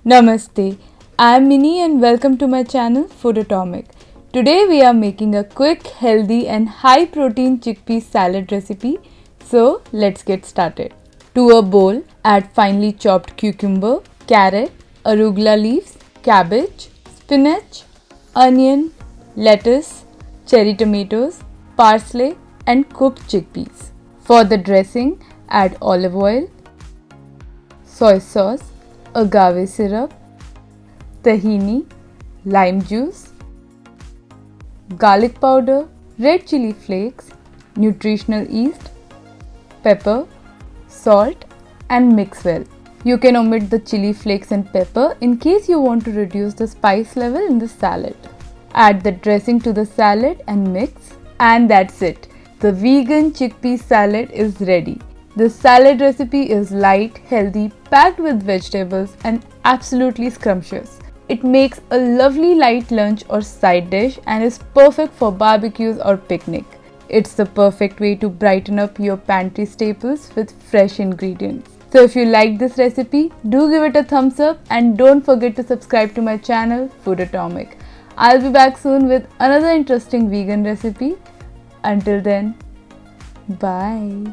Namaste, I am Mini and welcome to my channel Foodotomic. Today we are making a quick, healthy and high protein chickpea salad recipe. So let's get started. To a bowl, add finely chopped cucumber, carrot, arugula leaves, cabbage, spinach, onion, lettuce, cherry tomatoes, parsley and cooked chickpeas. For the dressing, add olive oil, soy sauce, agave syrup, tahini, lime juice, garlic powder, red chili flakes, nutritional yeast, pepper, salt and mix well. You can omit the chili flakes and pepper in case you want to reduce the spice level in the salad. Add the dressing to the salad and mix, and that's it. The vegan chickpea salad is ready. The salad recipe is light, healthy, packed with vegetables and absolutely scrumptious. It makes a lovely light lunch or side dish and is perfect for barbecues or picnic. It's the perfect way to brighten up your pantry staples with fresh ingredients. So if you like this recipe, do give it a thumbs up and don't forget to subscribe to my channel Foodotomic. I'll be back soon with another interesting vegan recipe. Until then, bye.